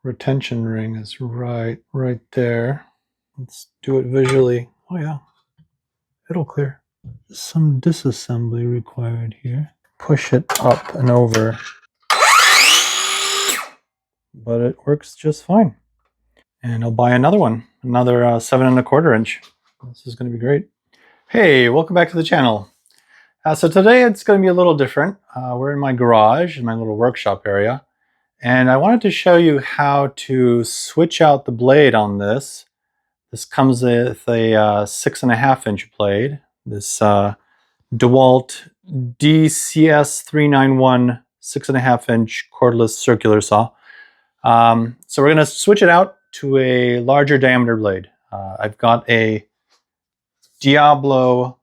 retention ring is right there. Let's do it visually. Oh yeah, it'll clear. Some disassembly required here. Push it up and over, but it works just fine. And I'll buy another one, another 7¼ inch. This is going to be great. Hey, welcome back to the channel. So today it's going to be a little different. We're in my garage, in my little workshop area. And I wanted to show you how to switch out the blade on this. This comes with a 6½ inch blade. This DeWalt DCS391 6½ inch cordless circular saw. So we're going to switch it out to a larger diameter blade. I've got a Diablo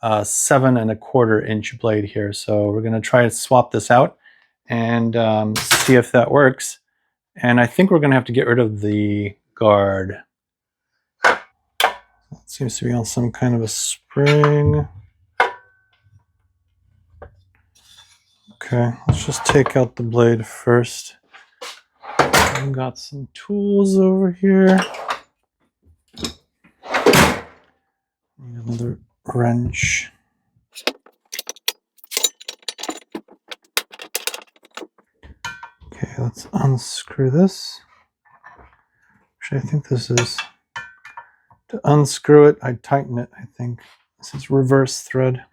7¼ inch blade here. So we're going to try to swap this out and see if that works. And I think we're going to have to get rid of the guard. It seems to be on some kind of a spring. Okay, let's just take out the blade first. I've got some tools over here. Need another wrench. Okay, let's unscrew this. Actually, I think this is to unscrew it. I tighten it, I think. This is reverse thread.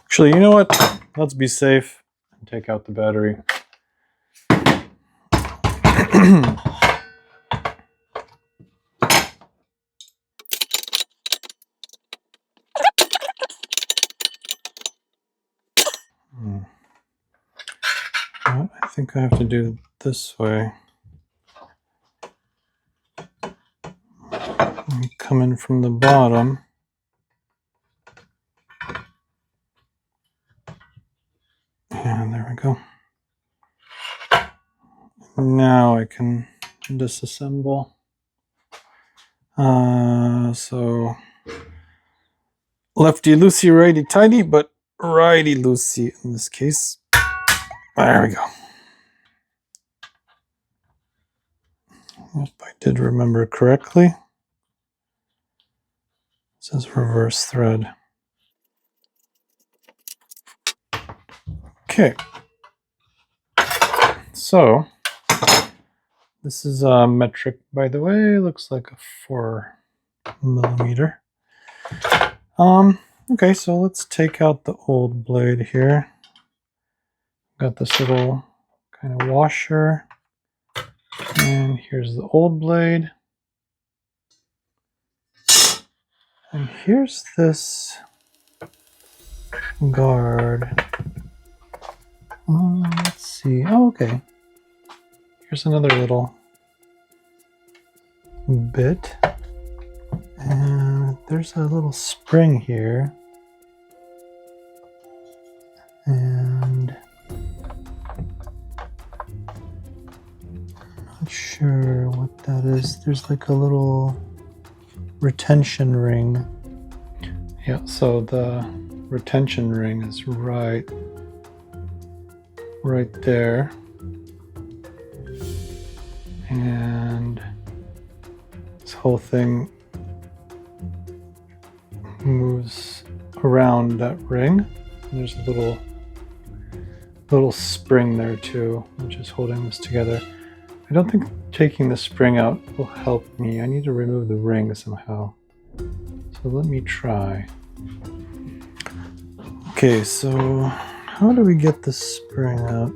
Actually, you know what? Let's be safe and take out the battery. Well, I think I have to do it this way. Come in from the bottom. And there we go. Now I can disassemble. So lefty loosey, righty tighty, but righty loosey in this case. There we go. If I did remember correctly, it says reverse thread. Okay. So this is a metric, by the way. It looks like a 4mm. Okay, so let's take out the old blade here. Got this little kind of washer. And here's the old blade. And here's this guard. Let's see. Oh, okay. Here's another little bit. And there's a little spring here. And not sure what that is. There's like a little retention ring. Yeah, so the retention ring is right there. And this whole thing moves around that ring. And there's a little spring there too, which is holding this together. I don't think taking the spring out will help me. I need to remove the ring somehow. So let me try. Okay, so how do we get the spring out?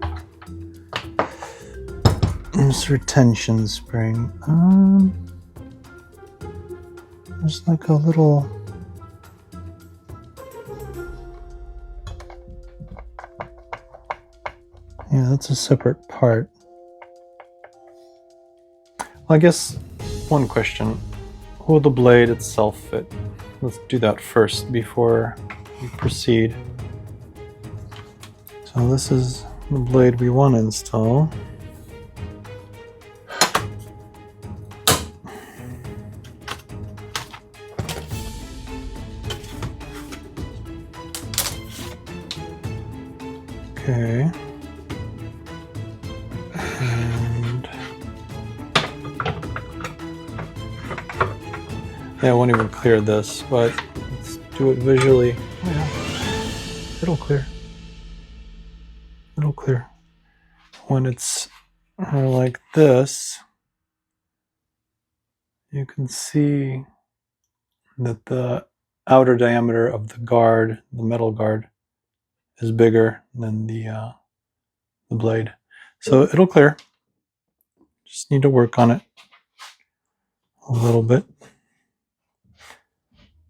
This retention spring. There's like a little... Yeah, that's a separate part. Well, I guess one question. Will the blade itself fit? Let's do that first before we proceed. So this is the blade we want to install. Okay. And yeah, I won't even clear this, but let's do it visually. Oh yeah, it'll clear. It'll clear. When it's like this, you can see that the outer diameter of the guard, the metal guard, is bigger than the blade. So it'll clear. Just need to work on it a little bit.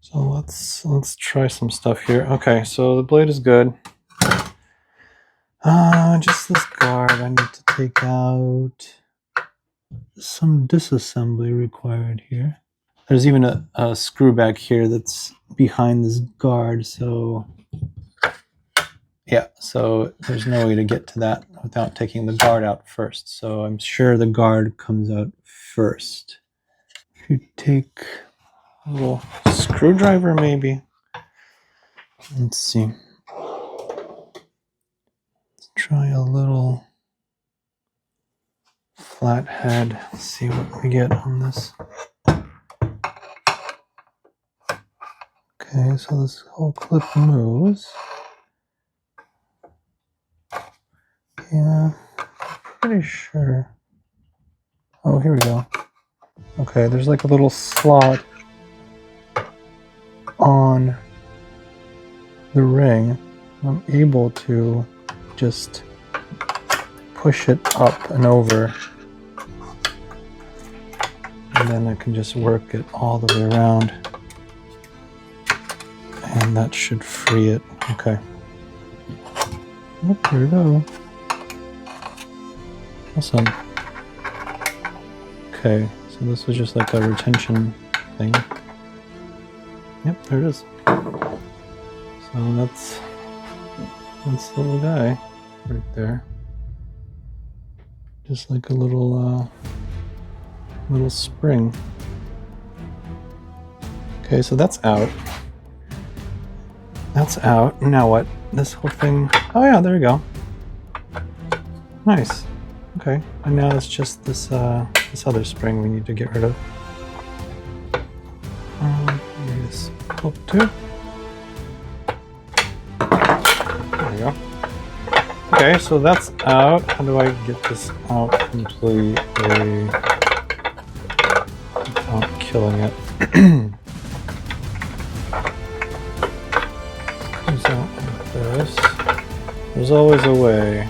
So let's try some stuff here. Okay, so the blade is good. Just this guard I need to take out. Some disassembly required here. There's even a screw back here that's behind this guard, so yeah, so there's no way to get to that without taking the guard out first. So I'm sure the guard comes out first. If you take a little screwdriver maybe. Let's see. Let's try a little flathead. Let's see what we get on this. Okay, so this whole clip moves. Yeah, pretty sure. Oh, here we go. Okay, there's like a little slot on the ring. I'm able to just push it up and over, and then I can just work it all the way around, and that should free it. Okay. Oh, here we go. Awesome. Okay, so this was just like a retention thing. Yep, there it is. So that's the little guy right there. Just like a little spring. Okay, so that's out. That's out. Now what? This whole thing. Oh yeah, there we go. Nice. Okay, and now it's just this this other spring we need to get rid of. Maybe this pull too. There we go. Okay, so that's out. How do I get this out completely without killing it? Comes out like this. There's always a way.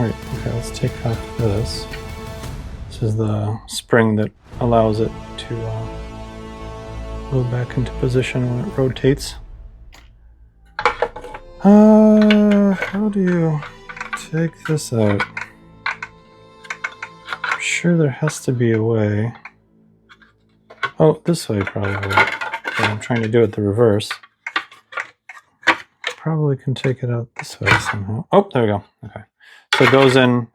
Wait, okay, let's take off this. This is the spring that allows it to go back into position when it rotates. How do you take this out? I'm sure there has to be a way. Oh, this way probably. Okay, I'm trying to do it the reverse. Probably can take it out this way somehow. Oh, there we go. Okay. So it goes in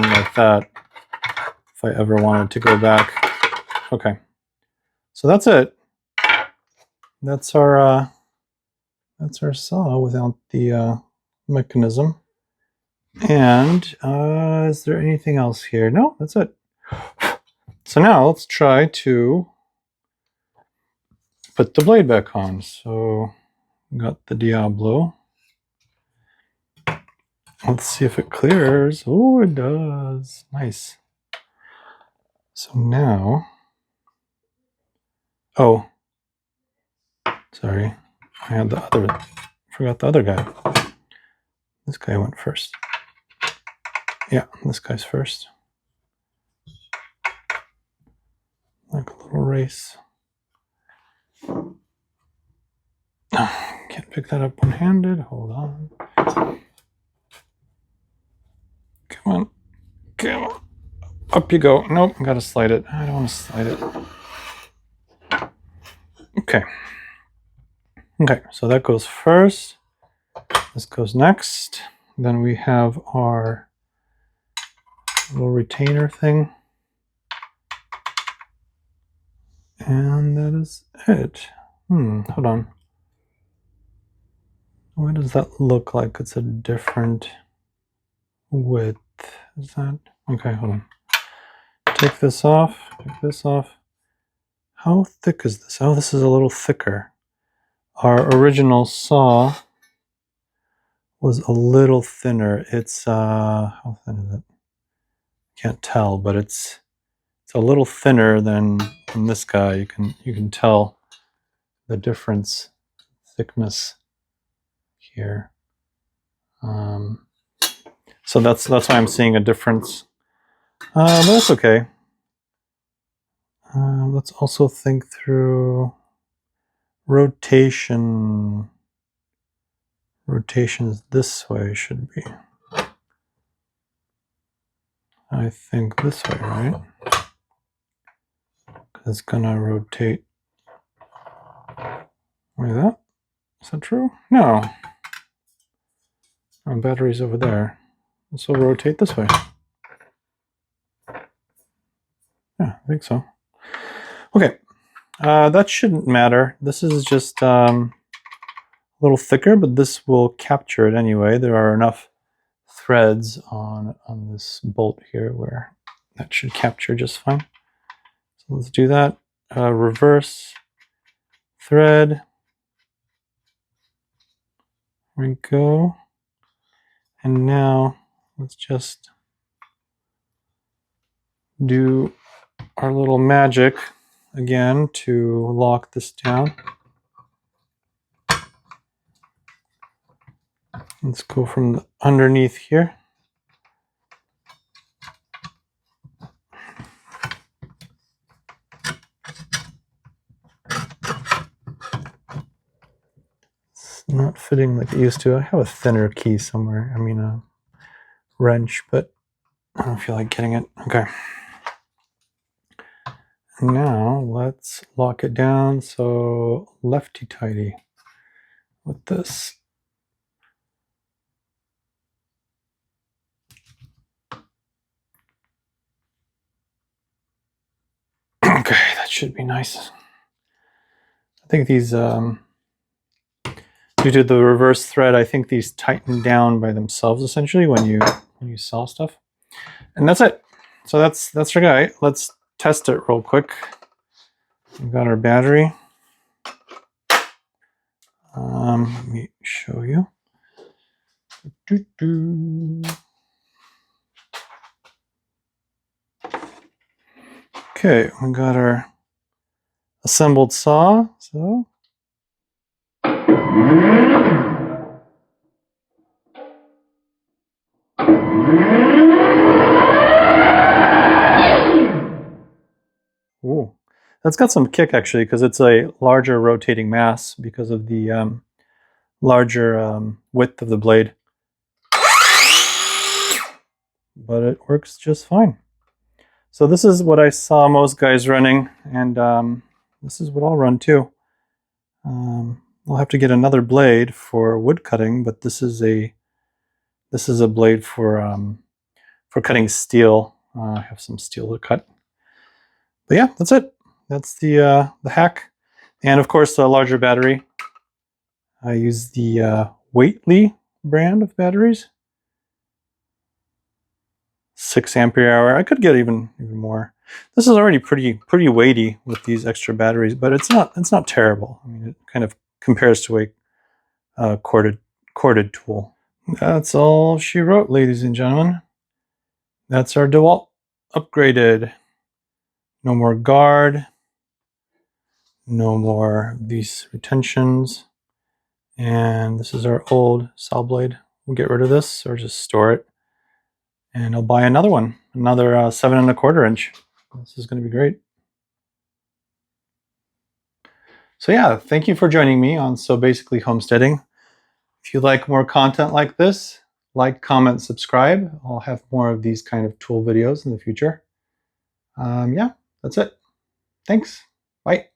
like that if I ever wanted to go back. Okay. So that's it. That's our saw without the mechanism. And is there anything else here? No, that's it. So now let's try to put the blade back on. So got the Diablo. Let's see if it clears. Oh, it does. Nice. So now, oh, sorry, I had forgot the other guy. This guy went first. Yeah, this guy's first. Like a little race. Can't pick that up one-handed. Hold on. Come on. Come on. Up you go. Nope, I gotta slide it. I don't want to slide it. Okay. Okay, so that goes first. This goes next. Then we have our little retainer thing. And that is it. Hold on. Why does that look like it's a different width? Is that okay? Hold on. Take this off. Take this off. How thick is this? Oh, this is a little thicker. Our original saw was a little thinner. It's how thin is it? Can't tell, but it's a little thinner than this guy. You can tell the difference, thickness here. So that's why I'm seeing a difference. But that's okay. Let's also think through rotation. Rotation is this way, should be. I think this way, right? It's gonna rotate like that. Is that true? No. Our battery's over there. This will rotate this way. Yeah, I think so. Okay, that shouldn't matter. This is just a little thicker, but this will capture it anyway. There are enough threads on this bolt here where that should capture just fine. So let's do that. Reverse thread. There we go. And now let's just do our little magic again to lock this down. Let's go from the underneath here. It's not fitting like it used to. I have a thinner key somewhere. I mean a wrench, but I don't feel like getting it. Okay. Now let's lock it down so lefty-tighty with this. Okay, that should be nice. I think these, due to the reverse thread, I think these tighten down by themselves essentially when you saw stuff. And that's it. So that's our guy. Let's test it real quick. We've got our battery. Let me show you. Okay, we got our assembled saw. So ooh, that's got some kick actually because it's a larger rotating mass because of the larger width of the blade. But it works just fine. So this is what I saw most guys running, and this is what I'll run too. I'll have to get another blade for wood cutting, but this is a blade for cutting steel. I have some steel to cut. But yeah, that's it. That's the hack, and of course a larger battery. I use the Whately brand of batteries. 6 ampere hour. I could get even more. This is already pretty weighty with these extra batteries, but it's not terrible. I mean, it kind of compares to a corded tool. That's all she wrote, ladies and gentlemen. That's our DeWalt upgraded. No more guard. No more these retentions. And this is our old saw blade. We'll get rid of this or just store it. And I'll buy another one, another 7¼ inch. This is going to be great. So yeah, thank you for joining me on So Basically Homesteading. If you like more content like this, like, comment, subscribe. I'll have more of these kind of tool videos in the future. Yeah, that's it. Thanks. Bye.